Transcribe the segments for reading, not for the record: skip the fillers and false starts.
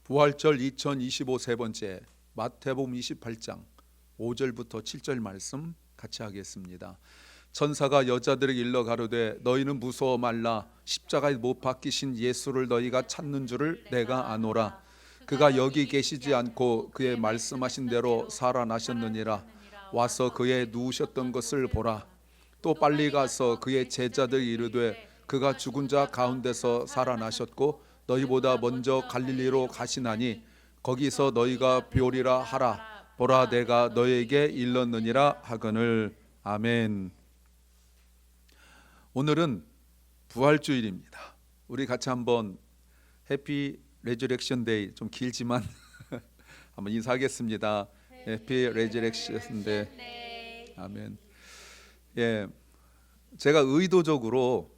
부활절 2025 세 번째 마태복음 28장 5절부터 7절 말씀 같이 하겠습니다. 천사가 여자들에게 일러 가로되 너희는 무서워 말라. 십자가에 못 박히신 예수를 너희가 찾는 줄을 내가 아노라. 그가 여기 계시지 않고 그의 말씀하신 대로 살아나셨느니라. 와서 그의 누우셨던 것을 보라. 또 빨리 가서 그의 제자들이 이르되 그가 죽은 자 가운데서 살아나셨고 너희보다 먼저 갈릴리로 가시나니 거기서 너희가 뵈오리라 하라. 보라 내가 너희에게 일렀느니라 하거늘. 아멘. 오늘은 부활주일입니다. 우리 같이 한번 해피 레저렉션 데이, 좀 길지만 한번 인사하겠습니다. 해피 레저렉션 데이. 아멘. 예, 제가 의도적으로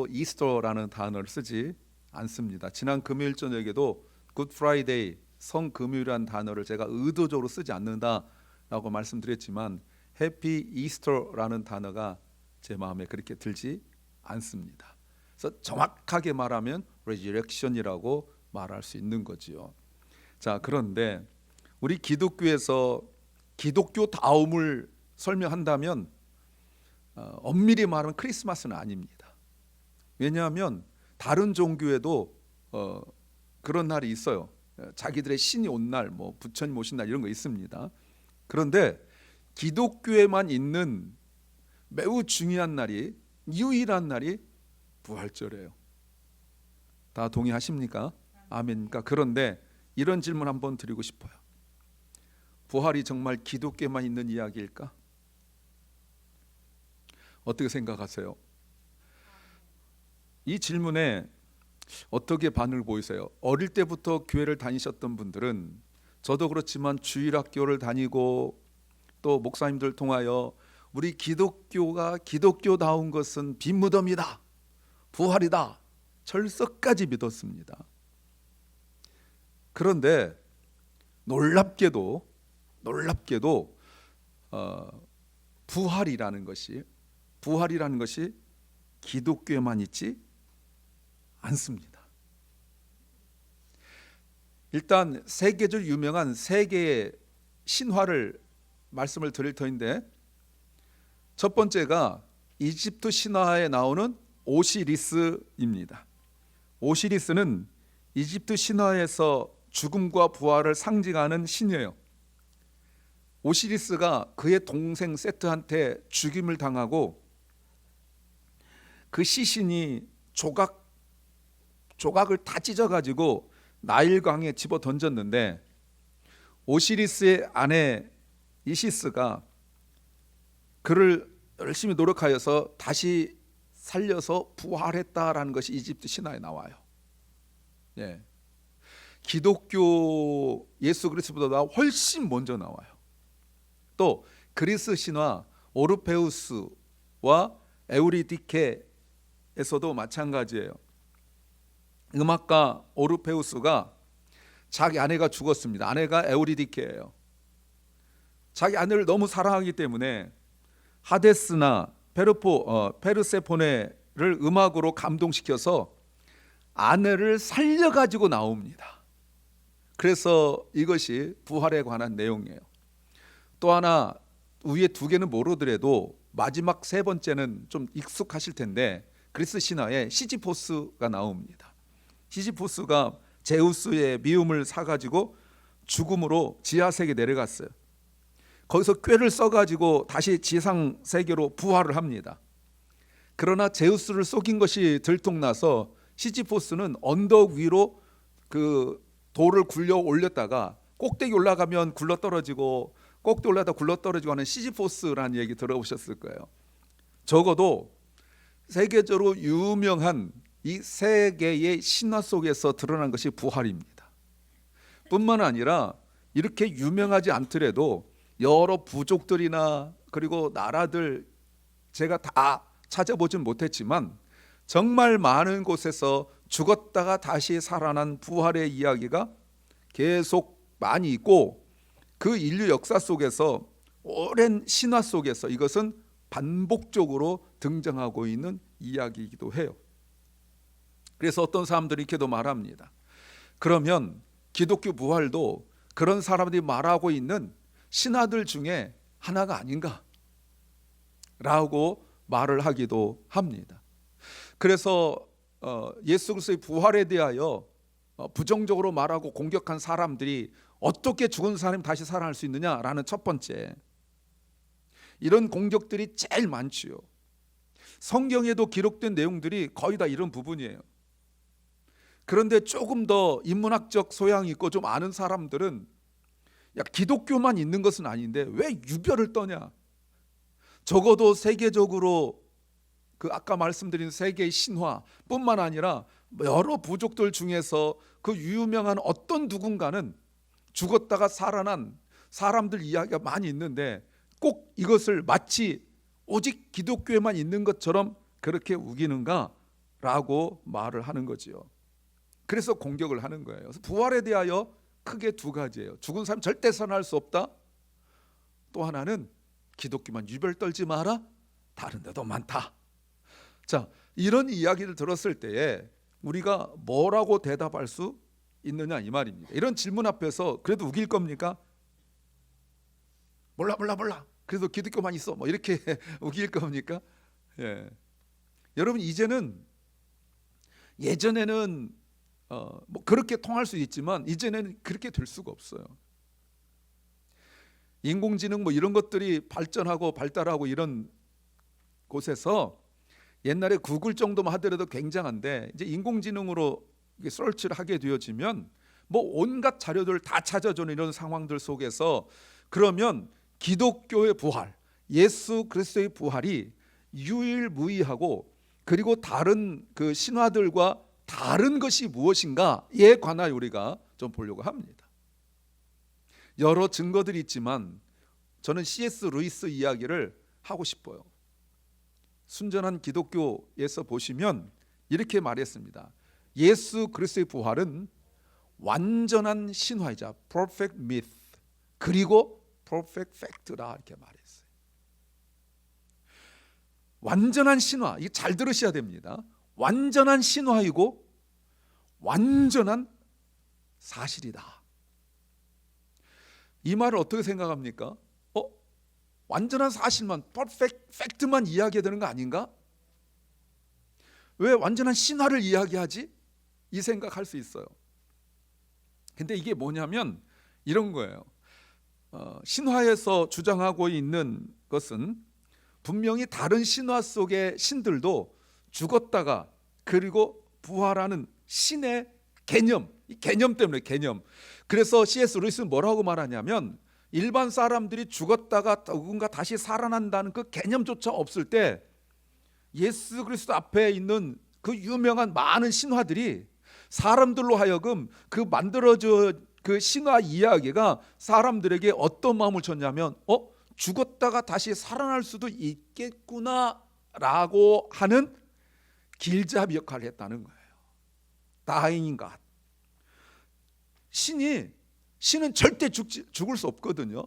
이스터라는 단어를 쓰지 않습니다. 지난 금요일 저녁에도 굿 프라이데이, 성금요일이라는 단어를 제가 의도적으로 쓰지 않는다라고 말씀드렸지만 해피 이스터라는 단어가 제 마음에 그렇게 들지 않습니다. 그래서 정확하게 말하면 resurrection이라고 말할 수 있는 거지요. 자, 그런데 우리 기독교에서 기독교다움을 설명한다면 엄밀히 말하면 크리스마스는 아닙니다. 왜냐하면 다른 종교에도 그런 날이 있어요. 자기들의 신이 온 날, 뭐 부처님 오신 날 이런 거 있습니다. 그런데 기독교에만 있는 매우 중요한 날이, 유일한 날이 부활절이에요. 다 동의하십니까? 아멘입니까? 그런데 이런 질문 한번 드리고 싶어요. 부활이 정말 기독교에만 있는 이야기일까? 어떻게 생각하세요? 이 질문에 어떻게 반응을 보이세요? 어릴 때부터 교회를 다니셨던 분들은, 저도 그렇지만 주일학교를 다니고 또 목사님들 통하여 우리 기독교가 기독교다운 것은 빈무덤이다, 부활이다, 철석까지 믿었습니다. 그런데 놀랍게도 부활이라는 것이 기독교에만 있지 않습니다. 일단 세계적으로 유명한 세 개의 신화를 말씀을 드릴 터인데, 첫 번째가 이집트 신화에 나오는 오시리스입니다. 오시리스는 이집트 신화에서 죽음과 부활을 상징하는 신이에요. 오시리스가 그의 동생 세트한테 죽임을 당하고 그 시신이 조각을 다 찢어가지고 나일강에 집어 던졌는데, 오시리스의 아내 이시스가 그를 열심히 노력하여서 다시 살려서 부활했다라는 것이 이집트 신화에 나와요. 예. 기독교 예수 그리스도보다 훨씬 먼저 나와요. 또 그리스 신화 오르페우스와 에우리디케에서도 마찬가지예요. 음악가 오르페우스가 자기 아내가 죽었습니다. 아내가 에우리디케예요. 자기 아내를 너무 사랑하기 때문에 하데스나 페르세포네를 음악으로 감동시켜서 아내를 살려가지고 나옵니다. 그래서 이것이 부활에 관한 내용이에요. 또 하나, 위에 두 개는 모르더라도 마지막 세 번째는 좀 익숙하실 텐데, 그리스 신화에 시지포스가 나옵니다. 시지포스가 제우스의 미움을 사가지고 죽음으로 지하세계에 내려갔어요. 거기서 꾀를 써가지고 다시 지상세계로 부활을 합니다. 그러나 제우스를 속인 것이 들통나서 시지포스는 언덕 위로 그 돌을 굴려 올렸다가 꼭대기 올라가면 굴러 떨어지고, 꼭대기 올라가다 굴러 떨어지고 하는 시지포스라는 얘기 들어보셨을 거예요. 적어도 세계적으로 유명한 이 세 개의 신화 속에서 드러난 것이 부활입니다. 뿐만 아니라 이렇게 유명하지 않더라도 여러 부족들이나 그리고 나라들, 제가 다 찾아보진 못했지만 정말 많은 곳에서 죽었다가 다시 살아난 부활의 이야기가 계속 많이 있고, 그 인류 역사 속에서 오랜 신화 속에서 이것은 반복적으로 등장하고 있는 이야기이기도 해요. 그래서 어떤 사람들이 이렇게도 말합니다. 그러면 기독교 부활도 그런 사람들이 말하고 있는 신화들 중에 하나가 아닌가 라고 말을 하기도 합니다. 그래서 예수 그리스도의 부활에 대하여 부정적으로 말하고 공격한 사람들이 어떻게 죽은 사람이 다시 살아날 수 있느냐라는 첫 번째, 이런 공격들이 제일 많지요. 성경에도 기록된 내용들이 거의 다 이런 부분이에요. 그런데 조금 더 인문학적 소양이 있고 좀 아는 사람들은 야, 기독교만 있는 것은 아닌데 왜 유별을 떠냐? 적어도 세계적으로 그 아까 말씀드린 세계의 신화뿐만 아니라 여러 부족들 중에서 그 유명한 어떤 누군가는 죽었다가 살아난 사람들 이야기가 많이 있는데 꼭 이것을 마치 오직 기독교에만 있는 것처럼 그렇게 우기는가라고 말을 하는 거지요. 그래서 공격을 하는 거예요. 그래서 부활에 대하여 크게 두 가지예요. 죽은 사람 절대 살아날 수 없다. 또 하나는 기독교만 유별 떨지 마라. 다른 데도 많다. 자, 이런 이야기를 들었을 때에 우리가 뭐라고 대답할 수 있느냐 이 말입니다. 이런 질문 앞에서 그래도 우길 겁니까? 몰라. 그래도 기독교만 있어. 뭐 이렇게 우길 겁니까? 예. 여러분 이제는 예전에는 뭐 그렇게 통할 수 있지만 이제는 그렇게 될 수가 없어요. 인공지능 뭐 이런 것들이 발전하고 발달하고 이런 곳에서 옛날에 구글 정도만 하더라도 굉장한데 이제 인공지능으로 서치를 하게 되어지면 뭐 온갖 자료들을 다 찾아주는 이런 상황들 속에서 그러면 기독교의 부활, 예수 그리스도의 부활이 유일무이하고 그리고 다른 그 신화들과 다른 것이 무엇인가에 관하여 우리가 좀 보려고 합니다. 여러 증거들이 있지만 저는 C.S. 루이스 이야기를 하고 싶어요. 순전한 기독교에서 보시면 이렇게 말했습니다. 예수 그리스도의 부활은 완전한 신화이자 perfect myth 그리고 perfect fact라 이렇게 말했어요. 완전한 신화, 이거 잘 들으셔야 됩니다. 완전한 신화이고 완전한 사실이다. 이 말을 어떻게 생각합니까? 완전한 사실만, 퍼펙트 팩트만 이야기해야 되는 거 아닌가? 왜 완전한 신화를 이야기하지? 이 생각할 수 있어요. 근데 이게 뭐냐면 이런 거예요. 신화에서 주장하고 있는 것은 분명히 다른 신화 속의 신들도 죽었다가 그리고 부활하는 신의 개념, 이 개념 때문에 개념. 그래서 C.S. 루이스는 뭐라고 말하냐면 일반 사람들이 죽었다가 누군가 다시 살아난다는 그 개념조차 없을 때 예수 그리스도 앞에 있는 그 유명한 많은 신화들이 사람들로 하여금 그 만들어져 그 신화 이야기가 사람들에게 어떤 마음을 줬냐면 죽었다가 다시 살아날 수도 있겠구나라고 하는 길잡이 역할을 했다는 거예요. Dying God. 신은 절대 죽을 수 없거든요.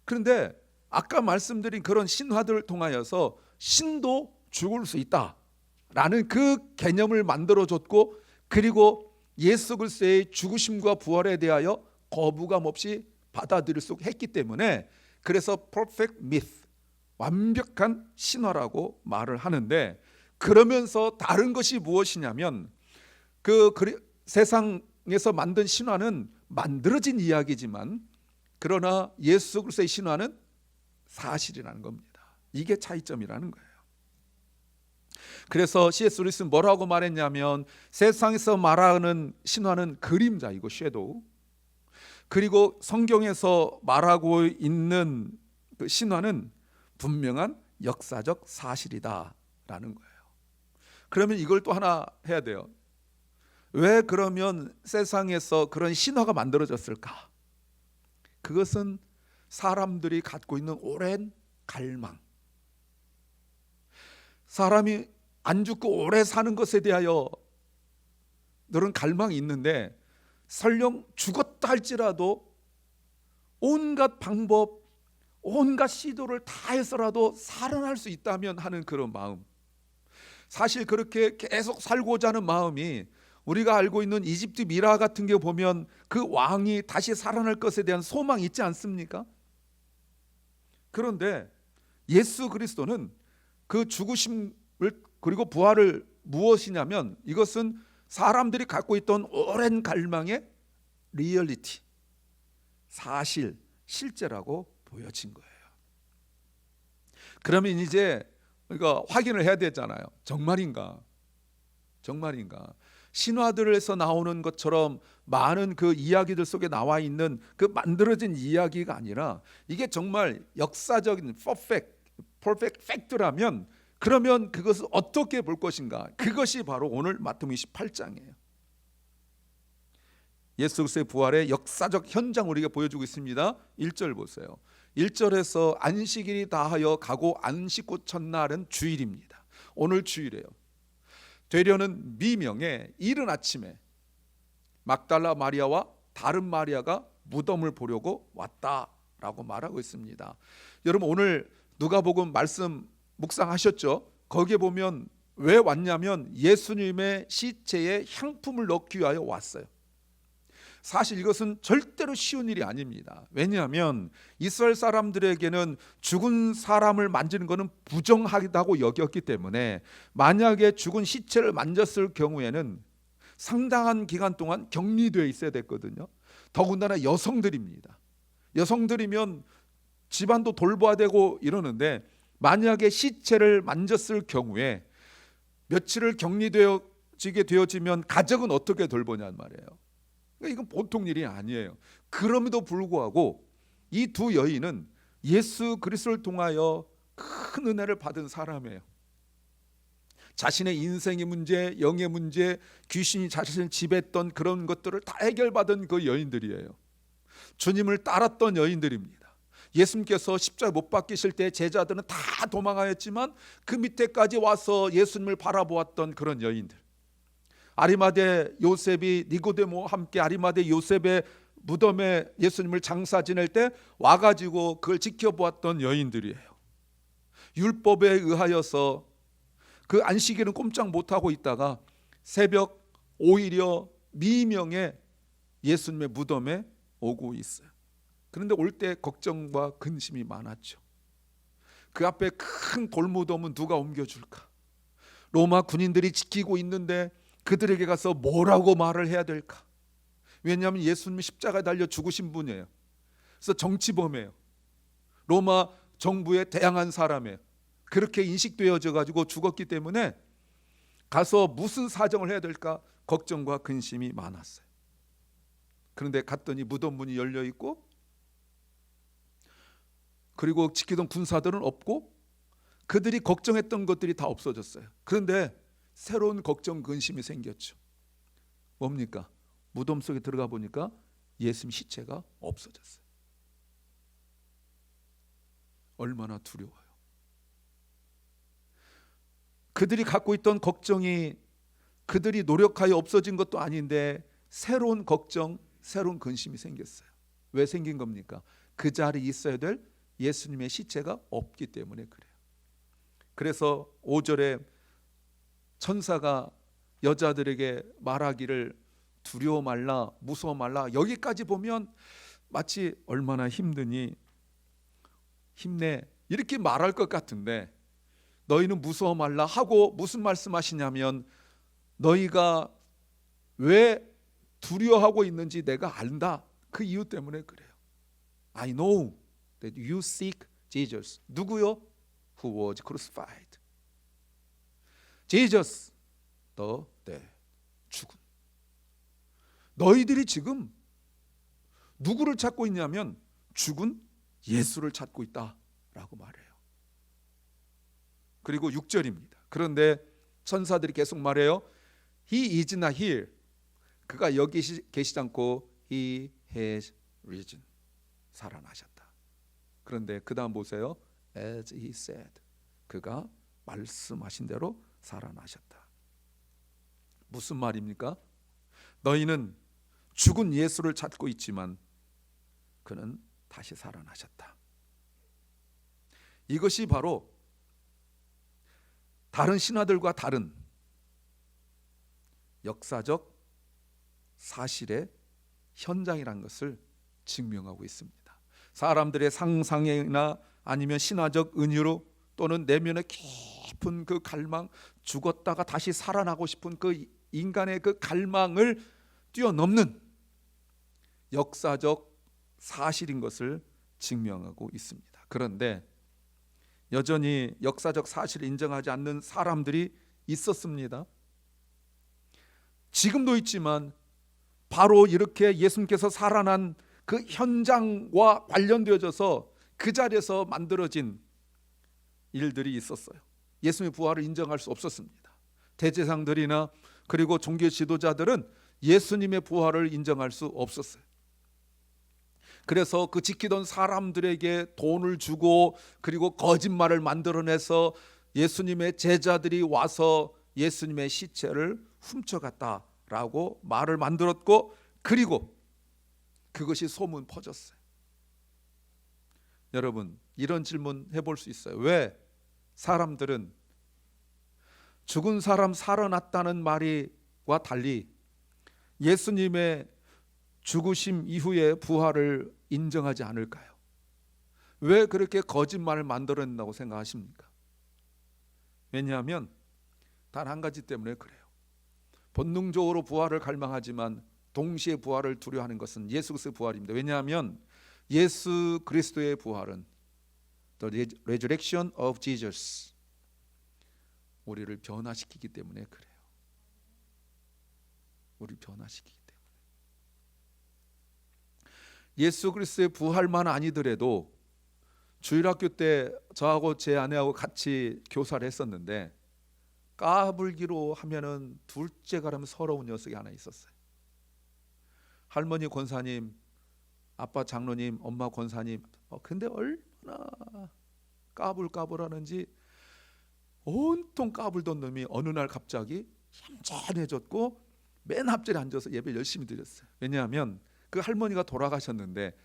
그런데 아까 말씀드린 그런 신화들을 통하여서 신도 죽을 수 있다라는 그 개념을 만들어줬고 그리고 예수 그리스도의 죽으심과 부활에 대하여 거부감 없이 받아들일 수 했기 때문에 그래서 perfect myth, 완벽한 신화라고 말을 하는데 그러면서 다른 것이 무엇이냐면 그 세상에서 만든 신화는 만들어진 이야기지만 그러나 예수 그리스도의 신화는 사실이라는 겁니다. 이게 차이점이라는 거예요. 그래서 C.S. 루이스는 뭐라고 말했냐면 세상에서 말하는 신화는 그림자이고 섀도우, 그리고 성경에서 말하고 있는 그 신화는 분명한 역사적 사실이다라는 거예요. 그러면 이걸 또 하나 해야 돼요. 왜 그러면 세상에서 그런 신화가 만들어졌을까? 그것은 사람들이 갖고 있는 오랜 갈망, 사람이 안 죽고 오래 사는 것에 대하여 그런 갈망이 있는데 설령 죽었다 할지라도 온갖 방법, 온갖 시도를 다 해서라도 살아날 수 있다면 하는 그런 마음, 사실 그렇게 계속 살고자 하는 마음이 우리가 알고 있는 이집트 미라 같은 게 보면 그 왕이 다시 살아날 것에 대한 소망이 있지 않습니까? 그런데 예수 그리스도는 그 죽으심을 그리고 부활을 무엇이냐면 이것은 사람들이 갖고 있던 오랜 갈망의 리얼리티, 사실, 실제라고 보여진 거예요. 그러면 이제 우리가 확인을 해야 되잖아요. 정말인가? 신화들에서 나오는 것처럼 많은 그 이야기들 속에 나와 있는 그 만들어진 이야기가 아니라 이게 정말 역사적인 퍼펙트 팩트라면 그러면 그것을 어떻게 볼 것인가? 그것이 바로 오늘 마태복음 28장이에요. 예수 그리스도의 부활의 역사적 현장 우리가 보여주고 있습니다. 1절 보세요. 1절에서 안식일이 다하여 가고 안식구 첫날은 주일입니다. 오늘 주일이에요. 되려는 미명에 이른 아침에 막달라 마리아와 다른 마리아가 무덤을 보려고 왔다라고 말하고 있습니다. 여러분 오늘 누가복음 말씀 묵상하셨죠? 거기에 보면 왜 왔냐면 예수님의 시체에 향품을 넣기 위하여 왔어요. 사실 이것은 절대로 쉬운 일이 아닙니다. 왜냐하면 이스라엘 사람들에게는 죽은 사람을 만지는 것은 부정하다고 여겼기 때문에 만약에 죽은 시체를 만졌을 경우에는 상당한 기간 동안 격리되어 있어야 됐거든요. 더군다나 여성들입니다. 여성들이면 집안도 돌봐야 되고 이러는데 만약에 시체를 만졌을 경우에 며칠을 격리되어지게 되어지면 가족은 어떻게 돌보냐는 말이에요. 이건 보통 일이 아니에요. 그럼에도 불구하고 이 두 여인은 예수 그리스도를 통하여 큰 은혜를 받은 사람이에요. 자신의 인생의 문제, 영의 문제, 귀신이 자신을 지배했던 그런 것들을 다 해결받은 그 여인들이에요. 주님을 따랐던 여인들입니다. 예수님께서 십자가에 못 박히실 때 제자들은 다 도망하였지만 그 밑에까지 와서 예수님을 바라보았던 그런 여인들. 아리마대 요셉이 니고데모와 함께 아리마대 요셉의 무덤에 예수님을 장사 지낼 때 와가지고 그걸 지켜보았던 여인들이에요. 율법에 의하여서 그 안식일은 꼼짝 못하고 있다가 새벽 오히려 미명에 예수님의 무덤에 오고 있어요. 그런데 올 때 걱정과 근심이 많았죠. 그 앞에 큰 돌무덤은 누가 옮겨줄까? 로마 군인들이 지키고 있는데 그들에게 가서 뭐라고 말을 해야 될까? 왜냐하면 예수님이 십자가에 달려 죽으신 분이에요. 그래서 정치범이에요. 로마 정부에 대항한 사람이에요. 그렇게 인식되어져 가지고 죽었기 때문에 가서 무슨 사정을 해야 될까? 걱정과 근심이 많았어요. 그런데 갔더니 무덤 문이 열려 있고 그리고 지키던 군사들은 없고 그들이 걱정했던 것들이 다 없어졌어요. 그런데 새로운 걱정 근심이 생겼죠. 뭡니까? 무덤 속에 들어가 보니까 예수님 시체가 없어졌어요. 얼마나 두려워요. 그들이 갖고 있던 걱정이 그들이 노력하여 없어진 것도 아닌데 새로운 걱정, 새로운 근심이 생겼어요. 왜 생긴 겁니까? 그 자리에 있어야 될 예수님의 시체가 없기 때문에 그래요. 그래서 5절에 천사가 여자들에게 말하기를 두려워 말라, 무서워 말라. 여기까지 보면 마치 얼마나 힘드니 힘내 이렇게 말할 것 같은데 너희는 무서워 말라 하고 무슨 말씀하시냐면 너희가 왜 두려워하고 있는지 내가 안다. 그 이유 때문에 그래요. I know that you seek Jesus. 누구요? Who was crucified. Jesus, 죽은. 너희들이 지금 누구를 찾고 있냐면 죽은 예수를 찾고 있다라고 말해요. 그리고 6절입니다. 그런데 천사들이 계속 말해요. He is not here. 그가 여기 계시지 않고 He has risen. 살아나셨다. 그런데 그 다음 보세요. As he said. 그가 말씀하신 대로 살아나셨다. 무슨 말입니까? 너희는 죽은 예수를 찾고 있지만 그는 다시 살아나셨다. 이것이 바로 다른 신화들과 다른 역사적 사실의 현장이라는 것을 증명하고 있습니다. 사람들의 상상이나 아니면 신화적 은유로 또는 내면의 깊은 그 갈망, 죽었다가 다시 살아나고 싶은 그 인간의 그 갈망을 뛰어넘는 역사적 사실인 것을 증명하고 있습니다. 그런데 여전히 역사적 사실을 인정하지 않는 사람들이 있었습니다. 지금도 있지만 바로 이렇게 예수님께서 살아난 그 현장과 관련되어져서 그 자리에서 만들어진 일들이 있었어요. 예수님의 부활을 인정할 수 없었습니다. 대제사장들이나 그리고 종교 지도자들은 예수님의 부활을 인정할 수 없었어요. 그래서 그 지키던 사람들에게 돈을 주고 그리고 거짓말을 만들어내서 예수님의 제자들이 와서 예수님의 시체를 훔쳐갔다라고 말을 만들었고, 그리고 그것이 소문 퍼졌어요. 여러분, 이런 질문 해볼 수 있어요. 왜 사람들은 죽은 사람 살아났다는 말과 달리 예수님의 죽으심 이후의 부활을 인정하지 않을까요? 왜 그렇게 거짓말을 만들어낸다고 생각하십니까? 왜냐하면 단 한 가지 때문에 그래요. 본능적으로 부활을 갈망하지만 동시에 부활을 두려워하는 것은 예수 그리스도의 부활입니다. 왜냐하면 예수 그리스도의 부활은 The resurrection of Jesus, 우리를 변화시키기 때문에 그래요. 우리를 변화시키기 때문에. 예수 그리스도의 부활만 아니더라도 주일학교 때 저하고 제 아내하고 같이 교사를 했었는데, 까불기로 하면은 둘째가 라면 서러운 녀석이 하나 있었어요. 할머니 권사님, 아빠 장로님, 엄마 권사님, 근데 얼마나 까불까불하는지 온통 까불던 놈이 어느 날 갑자기 얌전해졌고 맨 앞자리에 앉아서 예배를 열심히 드렸어요. 왜냐하면 그 할머니가 돌아가셨는데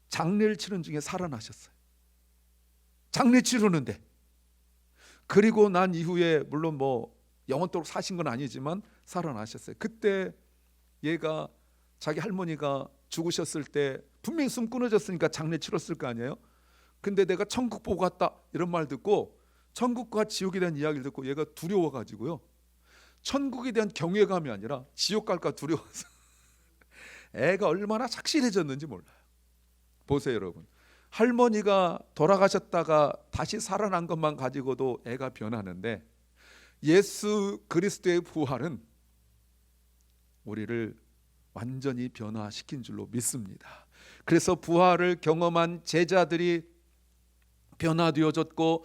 장례를 치른 중에 살아나셨어요. 장례 치르는데. 그리고 난 이후에 물론 뭐 영원토록 사신 건 아니지만 살아나셨어요. 그때 얘가 자기 할머니가 죽으셨을 때 분명히 숨 끊어졌으니까 장례 치렀을 거 아니에요. 근데 내가 천국 보고 갔다 이런 말 듣고, 천국과 지옥에 대한 이야기를 듣고 얘가 두려워가지고요, 천국에 대한 경외감이 아니라 지옥 갈까 두려워서 애가 얼마나 착실해졌는지 몰라요. 보세요 여러분, 할머니가 돌아가셨다가 다시 살아난 것만 가지고도 애가 변하는데, 예수 그리스도의 부활은 우리를 완전히 변화시킨 줄로 믿습니다. 그래서 부활을 경험한 제자들이 변화되어졌고,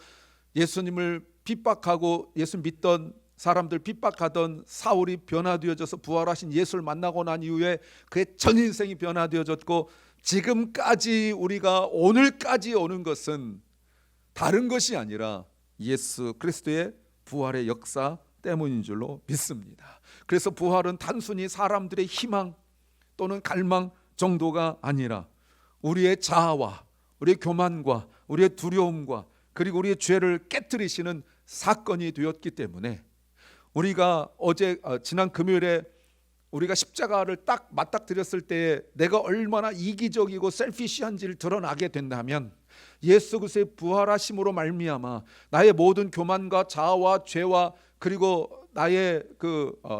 예수님을 핍박하고 예수 믿던 사람들 핍박하던 사울이 변화되어져서 부활하신 예수를 만나고 난 이후에 그의 전 인생이 변화되어졌고, 지금까지 우리가 오늘까지 오는 것은 다른 것이 아니라 예수 그리스도의 부활의 역사 때문인 줄로 믿습니다. 그래서 부활은 단순히 사람들의 희망 또는 갈망 정도가 아니라 우리의 자아와 우리의 교만과 우리의 두려움과 그리고 우리의 죄를 깨트리시는 사건이 되었기 때문에, 우리가 지난 금요일에 우리가 십자가를 딱 맞닥뜨렸을 때에 내가 얼마나 이기적이고 셀피시한지를 드러나게 된다면, 예수 그리스도의 부활하심으로 말미암아 나의 모든 교만과 자아와 죄와 그리고 나의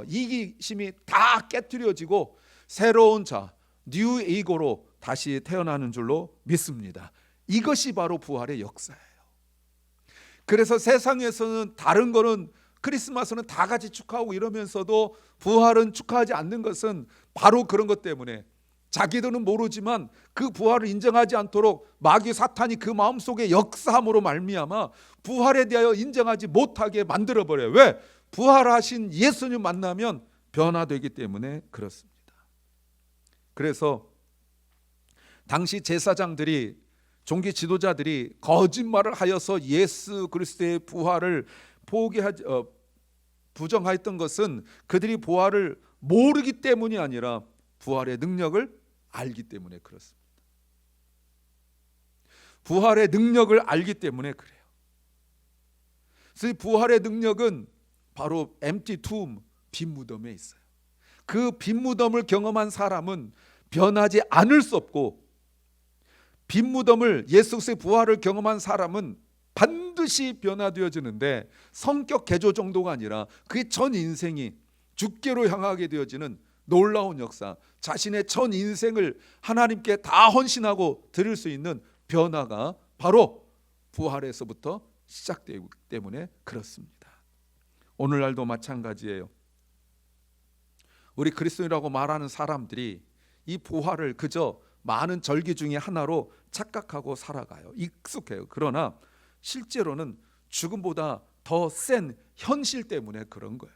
이기심이 다 깨트려지고 새로운 자, 뉴 에이고로 다시 태어나는 줄로 믿습니다. 이것이 바로 부활의 역사예요. 그래서 세상에서는 다른 거는, 크리스마스는 다 같이 축하하고 이러면서도 부활은 축하하지 않는 것은 바로 그런 것 때문에, 자기들은 모르지만 그 부활을 인정하지 않도록 마귀 사탄이 그 마음속에 역사함으로 말미암아 부활에 대하여 인정하지 못하게 만들어버려요. 왜? 부활하신 예수님 만나면 변화되기 때문에 그렇습니다. 그래서 당시 제사장들이, 종교 지도자들이 거짓말을 하여서 예수 그리스도의 부활을 부정하였던 것은 그들이 부활을 모르기 때문이 아니라 부활의 능력을 알기 때문에 그렇습니다. 부활의 능력을 알기 때문에 그래요. 그래서 부활의 능력은 바로 empty tomb, 빈 무덤에 있어요. 그 빈무덤을 경험한 사람은 변하지 않을 수 없고, 빈무덤을 예수 그리스도의 부활을 경험한 사람은 반드시 변화되어지는데, 성격 개조 정도가 아니라 그의 전 인생이 주께로 향하게 되어지는 놀라운 역사, 자신의 전 인생을 하나님께 다 헌신하고 드릴 수 있는 변화가 바로 부활에서부터 시작되기 때문에 그렇습니다. 오늘날도 마찬가지예요. 우리 그리스도인이라고 말하는 사람들이 이 부활을 그저 많은 절기 중에 하나로 착각하고 살아가요. 익숙해요. 그러나 실제로는 죽음보다 더 센 현실 때문에 그런 거예요.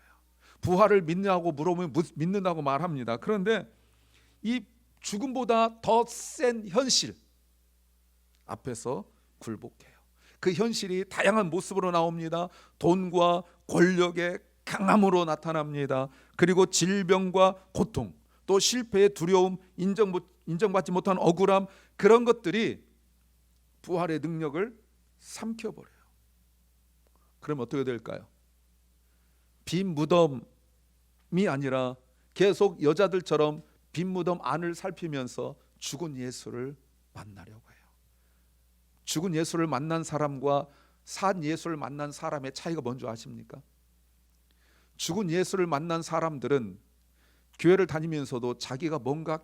부활을 믿냐고 물어보면 믿는다고 말합니다. 그런데 이 죽음보다 더 센 현실 앞에서 굴복해요. 그 현실이 다양한 모습으로 나옵니다. 돈과 권력의 강함으로 나타납니다. 그리고 질병과 고통, 또 실패의 두려움, 인정받지 못한 억울함, 그런 것들이 부활의 능력을 삼켜버려요. 그럼 어떻게 될까요? 빈 무덤이 아니라 계속 여자들처럼 빈 무덤 안을 살피면서 죽은 예수를 만나려고 해요. 죽은 예수를 만난 사람과 산 예수를 만난 사람의 차이가 뭔지 아십니까? 죽은 예수를 만난 사람들은 교회를 다니면서도 자기가 뭔가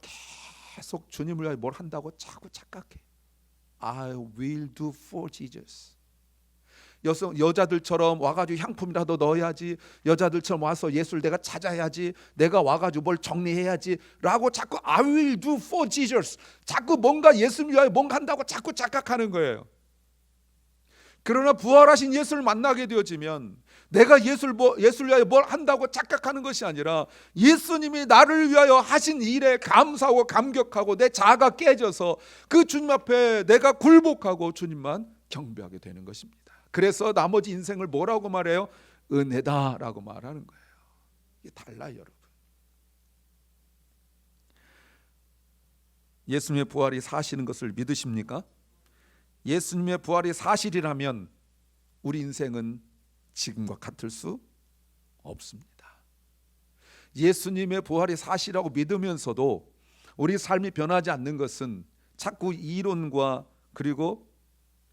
계속 주님을 위하여 뭘 한다고 자꾸 착각해. I will do for Jesus. 여자들처럼 와가지고 향품이라도 넣어야지, 여자들처럼 와서 예수를 내가 찾아야지, 내가 와가지고 뭘 정리해야지 라고 자꾸 I will do for Jesus, 자꾸 뭔가 예수를 위하여 뭔가 한다고 자꾸 착각하는 거예요. 그러나 부활하신 예수를 만나게 되어지면 내가 예수를 위하여 뭘 한다고 착각하는 것이 아니라 예수님이 나를 위하여 하신 일에 감사하고 감격하고 내 자아가 깨져서 그 주님 앞에 내가 굴복하고 주님만 경배하게 되는 것입니다. 그래서 나머지 인생을 뭐라고 말해요? 은혜다라고 말하는 거예요. 이게 달라요, 여러분. 예수님의 부활이 사실인 것을 믿으십니까? 예수님의 부활이 사실이라면 우리 인생은 지금과 같을 수 없습니다. 예수님의 부활이 사실이라고 믿으면서도 우리 삶이 변하지 않는 것은 자꾸 이론과 그리고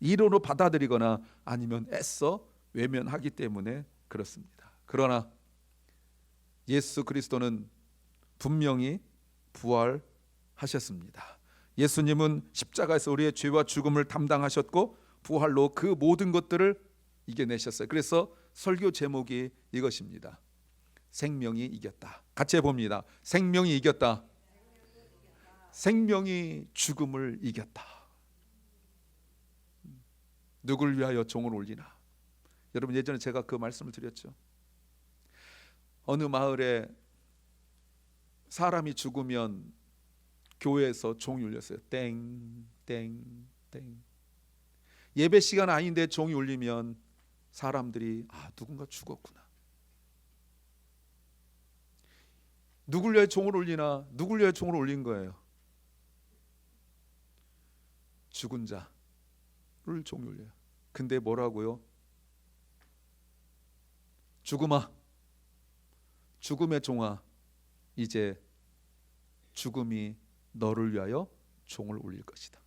이론으로 받아들이거나 아니면 애써 외면하기 때문에 그렇습니다. 그러나 예수 그리스도는 분명히 부활하셨습니다. 예수님은 십자가에서 우리의 죄와 죽음을 담당하셨고 부활로 그 모든 것들을 이겨내셨어요. 그래서 설교 제목이 이것입니다. 생명이 이겼다. 같이 해봅니다. 생명이 이겼다. 생명이 죽음을 이겼다. 누굴 위하여 종을 올리나. 여러분, 예전에 제가 그 말씀을 드렸죠. 어느 마을에 사람이 죽으면 교회에서 종이 울렸어요. 땡, 땡, 땡. 예배 시간 아닌데 종이 울리면 사람들이 누군가 죽었구나. 누굴 위해 종을 울리나? 누굴 위해 종을 울린 거예요? 죽은 자를 종이 울려요. 근데 뭐라고요? 죽음아, 죽음의 종아, 이제 죽음이 너를 위하여 종을 울릴 것이다.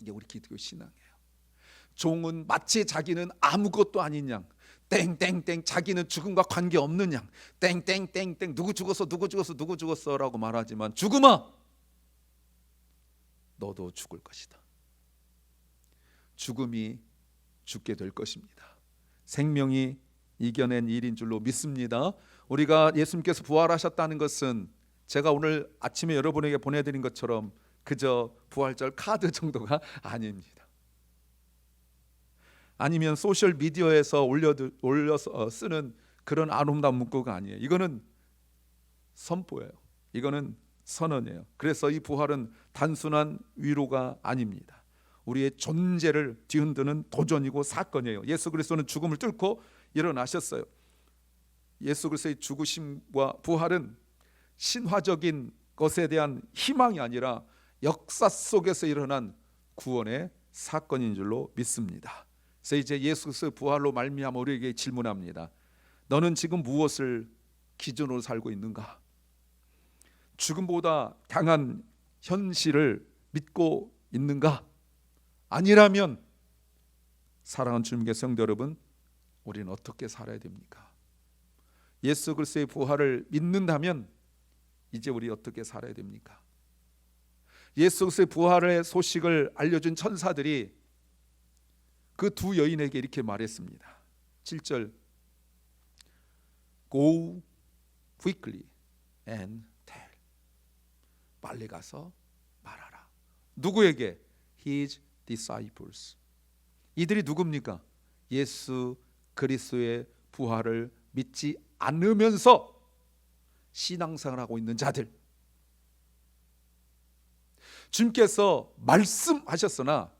이게 우리 기독교 신앙이에요. 종은 마치 자기는 아무것도 아닌 양, 땡땡땡, 자기는 죽음과 관계없는 양, 땡땡땡땡, 누구 죽었어 누구 죽었어 누구 죽었어 라고 말하지만 죽음아, 너도 죽을 것이다. 죽음이 죽게 될 것입니다. 생명이 이겨낸 일인 줄로 믿습니다. 우리가 예수님께서 부활하셨다는 것은 제가 오늘 아침에 여러분에게 보내드린 것처럼 그저 부활절 카드 정도가 아닙니다. 아니면 소셜 미디어에서 올려서 쓰는 그런 아름다운 문구가 아니에요. 이거는 선포예요. 이거는 선언이에요. 그래서 이 부활은 단순한 위로가 아닙니다. 우리의 존재를 뒤흔드는 도전이고 사건이에요. 예수 그리스도는 죽음을 뚫고 일어나셨어요. 예수 그리스도의 죽으심과 부활은 신화적인 것에 대한 희망이 아니라 역사 속에서 일어난 구원의 사건인 줄로 믿습니다. 그래서 이제 예수 그리스도의 부활로 말미암아 우리에게 질문합니다. 너는 지금 무엇을 기준으로 살고 있는가? 죽음보다 강한 현실을 믿고 있는가? 아니라면 사랑하는 주님의 성도 여러분, 우리는 어떻게 살아야 됩니까? 예수 그리스도의 부활을 믿는다면 이제 우리 어떻게 살아야 됩니까? 예수 그리스도의 부활의 소식을 알려준 천사들이 그 두 여인에게 이렇게 말했습니다. 7절 Go quickly and tell. 빨리 가서 말하라. 누구에게? His disciples. 이들이 누굽니까? 예수 그리스도의 부활을 믿지 않으면서 신앙생활을 하고 있는 자들. 주님께서 말씀하셨으나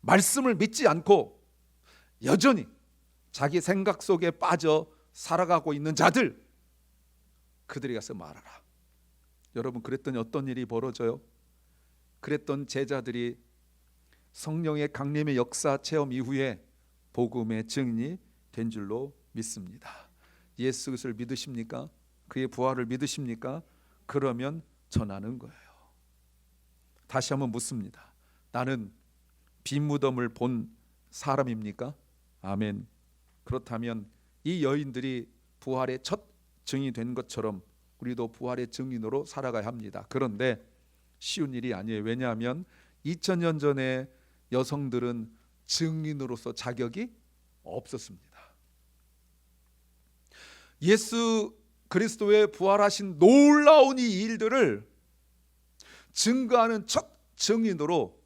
말씀을 믿지 않고 여전히 자기 생각 속에 빠져 살아가고 있는 자들, 그들이 가서 말하라. 여러분, 그랬더니 어떤 일이 벌어져요? 그랬던 제자들이 성령의 강림의 역사 체험 이후에 복음의 증인이 된 줄로 믿습니다. 예수 그리스도를 믿으십니까? 그의 부활을 믿으십니까? 그러면 전하는 거예요. 다시 한번 묻습니다. 나는 빈 무덤을 본 사람입니까? 아멘. 그렇다면 이 여인들이 부활의 첫 증인이 된 것처럼 우리도 부활의 증인으로 살아가야 합니다. 그런데 쉬운 일이 아니에요. 왜냐하면 2000년 전에 여성들은 증인으로서 자격이 없었습니다. 예수 그리스도의 부활하신 놀라운 이 일들을 증거하는 첫 증인으로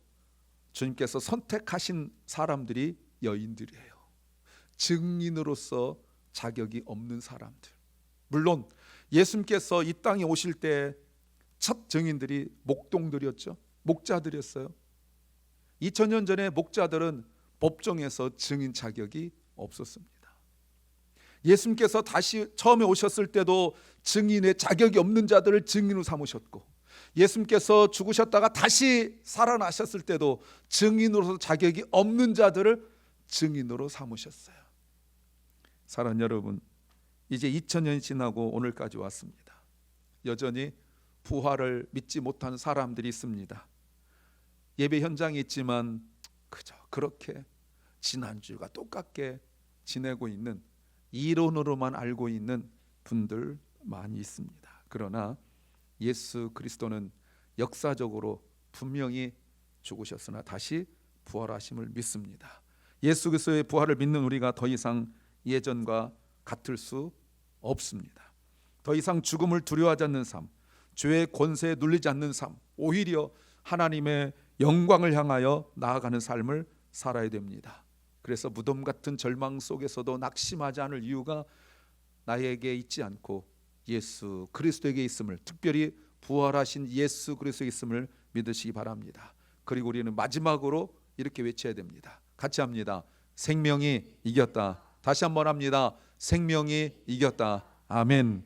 주님께서 선택하신 사람들이 여인들이에요. 증인으로서 자격이 없는 사람들. 물론 예수님께서 이 땅에 오실 때 첫 증인들이 목동들이었죠. 목자들이었어요. 2000년 전에 목자들은 법정에서 증인 자격이 없었습니다. 예수님께서 다시 처음에 오셨을 때도 증인의 자격이 없는 자들을 증인으로 삼으셨고, 예수님께서 죽으셨다가 다시 살아나셨을 때도 증인으로서 자격이 없는 자들을 증인으로 삼으셨어요. 사랑하는 여러분, 이제 2000년이 지나고 오늘까지 왔습니다. 여전히 부활을 믿지 못하는 사람들이 있습니다. 예배 현장에 있지만 그저 그렇게 지난주가 똑같게 지내고 있는, 이론으로만 알고 있는 분들 많이 있습니다. 그러나 예수 그리스도는 역사적으로 분명히 죽으셨으나 다시 부활하심을 믿습니다. 예수 그리스도의 부활을 믿는 우리가 더 이상 예전과 같을 수 없습니다. 더 이상 죽음을 두려워하지 않는 삶, 죄의 권세에 눌리지 않는 삶, 오히려 하나님의 영광을 향하여 나아가는 삶을 살아야 됩니다. 그래서 무덤 같은 절망 속에서도 낙심하지 않을 이유가 나에게 있지 않고 예수 그리스도에게 있음을, 특별히 부활하신 예수 그리스도에게 있음을 믿으시기 바랍니다. 그리고 우리는 마지막으로 이렇게 외쳐야 됩니다. 같이 합니다. 생명이 이겼다. 다시 한번 합니다. 생명이 이겼다. 아멘.